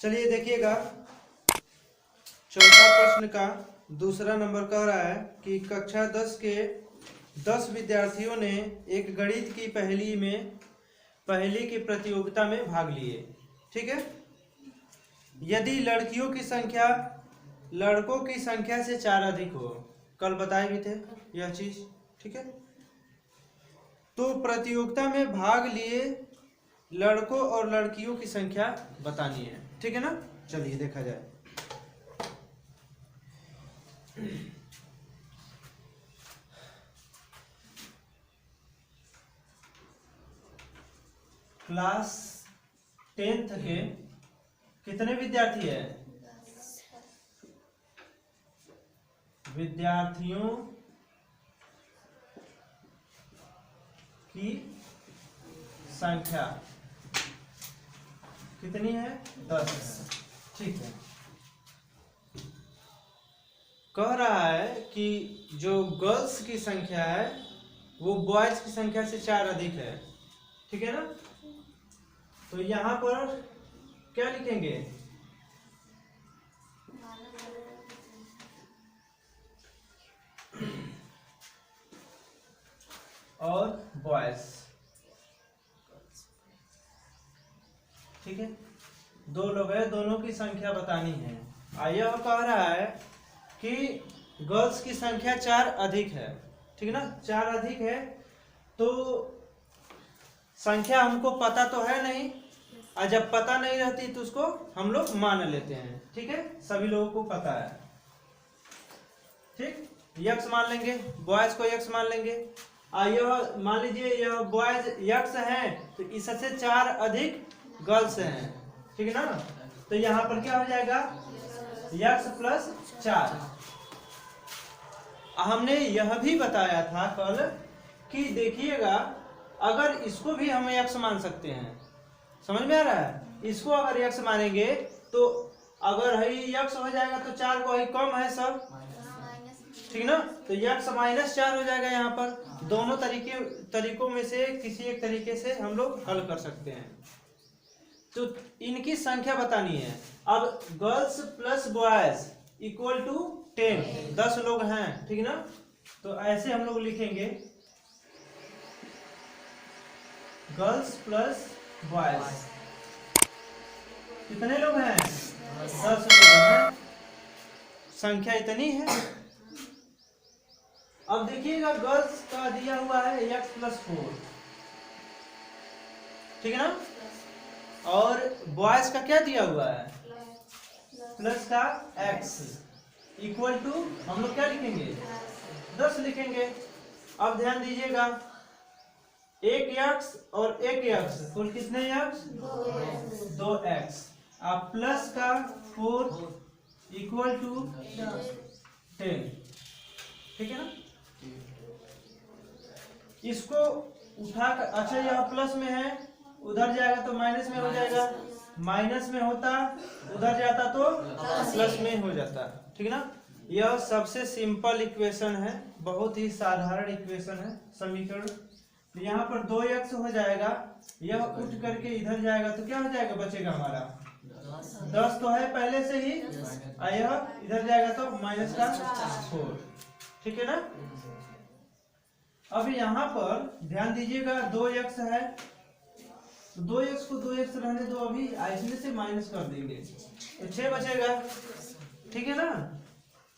चलिए देखिएगा, चौथा प्रश्न का दूसरा नंबर कह रहा है कि कक्षा 10 के 10 विद्यार्थियों ने एक गणित की पहेली की प्रतियोगिता में भाग लिए। ठीक है, यदि लड़कियों की संख्या लड़कों की संख्या से 4 अधिक हो, कल बताए भी थे यह चीज। ठीक है, तो प्रतियोगिता में भाग लिए लड़कों और लड़कियों की संख्या बतानी है। ठीक है ना, चलिए देखा जाए। क्लास 10th के कितने विद्यार्थी है? विद्यार्थियों की संख्या कितनी है? 10 है। ठीक है, कह रहा है कि जो गर्ल्स की संख्या है वो बॉयज की संख्या से 4 अधिक है। ठीक है ना, तो यहां पर क्या लिखेंगे? और बॉयज। ठीक है, दो लोग हैं, दोनों की संख्या बतानी है। यह कह रहा है कि गर्ल्स की संख्या 4 अधिक है। ठीक है ना, 4 अधिक है, तो संख्या हमको पता तो है नहीं, और जब पता नहीं रहती तो उसको हम लोग मान लेते हैं। ठीक है, सभी लोगों को पता है। ठीक, यक्स मान लेंगे, बॉयज को यक्स मान लेंगे। यह मान लीजिए यह बॉयज यक्स हैं, तो इससे 4 अधिक गर्ल्स हैं। ठीक है ना, तो यहाँ पर क्या हो जाएगा? X plus 4। हमने यह भी बताया था कल कि देखिएगा, अगर इसको भी हम यक्स मान सकते हैं। समझ में आ रहा है? इसको अगर यक्स मानेंगे तो अगर है यक्स हो जाएगा तो 4 को ही कम है सब। ठीक ना, तो यक्स -4 हो जाएगा। यहाँ पर दोनों तरीकों में से किसी एक तरीके से हम लोग हल कर सकते हैं। तो इनकी संख्या बतानी है। अब girls plus boys equal to 10, 10 लोग हैं। ठीक ना, तो ऐसे हम लोग लिखेंगे, गर्ल्स प्लस बॉयज कितने लोग हैं? 10 लोग हैं, संख्या इतनी है। अब देखिएगा, गर्ल्स का दिया हुआ है x प्लस 4। ठीक है ना, और बॉयज का क्या दिया हुआ है? प्लस का x इक्वल टू हम लोग क्या लिखेंगे? 10 लिखेंगे। अब ध्यान दीजिएगा, एक x और एक x, कुल कितने x? 2x। अब प्लस का 4 इक्वल टू 10। ठीक है ना, इसको उठाकर, अच्छा यह प्लस में है, उधर जाएगा तो माइनस में हो जाएगा, माइनस में होता उधर जाता तो प्लस में हो जाता। ठीक ना, यह सबसे सिंपल इक्वेशन है, बहुत ही साधारण इक्वेशन है, समीकरण। तो यहाँ पर 2x हो जाएगा, यह उठ करके इधर जाएगा तो क्या हो जाएगा? बचेगा हमारा 10 तो है पहले से ही, यह इधर जाएगा तो माइनस का 4। ठीक है ना, अब यहाँ पर ध्यान दीजिएगा, 2x है, तो 2x को 2x रहने दो, अभी इसमें से माइनस कर देंगे तो 6 बचेगा। ठीक है ना,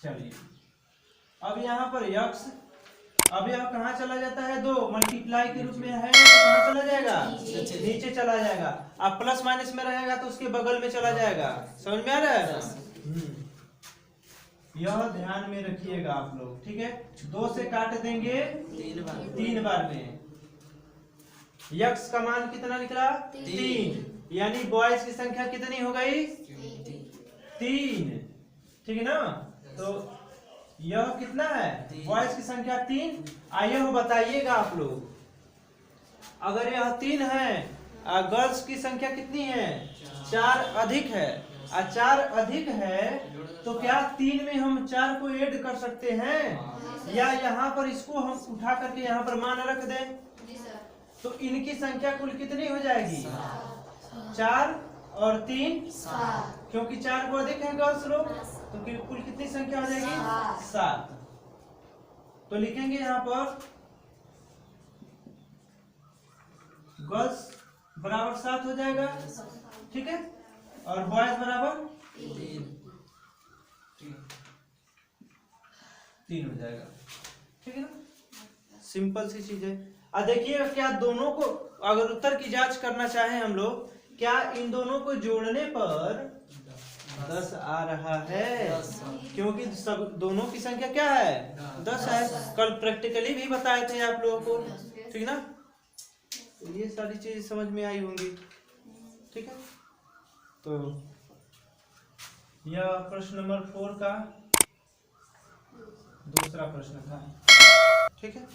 चलिए अब यहाँ पर x, अब यह कहाँ चला जाता है? 2 मल्टीप्लाई के रूप में है, तो कहाँ चला जाएगा? नीचे चला जाएगा। अब प्लस माइनस में रहेगा तो उसके बगल में चला जाएगा। समझ में आ रहा है? यह ध्यान में रखिएगा आप लोग। ठीक है, 2 से काट देंगे 3 बार में। यक्स का मान कितना निकला? 3, यानी बॉयज की संख्या कितनी हो गई? 3। ठीक है ना, तो यह कितना है? बॉयज की संख्या 3। आइए हो बताइएगा आप लोग, अगर यह 3 है, गर्ल्स की संख्या कितनी है? 4 अधिक है, 4 अधिक है, तो क्या 3 में हम 4 को ऐड कर सकते हैं, या यहाँ पर इसको हम उठा करके यहाँ पर मान रख दें? तो इनकी संख्या कुल कितनी हो जाएगी? 4 और 3 क्योंकि 4 को अधिक है गर्ल्स लोग, तो कुल कितनी संख्या हो जाएगी 7। तो लिखेंगे यहाँ पर गर्ल्स बराबर 7 हो जाएगा, ठीक है, और बॉयज बराबर 3 हो जाएगा, ठीक है ना। सिंपल सी चीज है। अब देखिए क्या दोनों को अगर उत्तर की जांच करना चाहें हम लोग, क्या इन दोनों को जोड़ने पर 10 आ रहा है, क्योंकि सब दोनों की संख्या क्या है 10 है। कल प्रैक्टिकली भी बताए थे आप लोगों को, ठीक ना। तो ये सारी चीज समझ में आई होंगी, ठीक है। तो यह प्रश्न नंबर 4 का दूसरा प्रश्न था, ठीक है।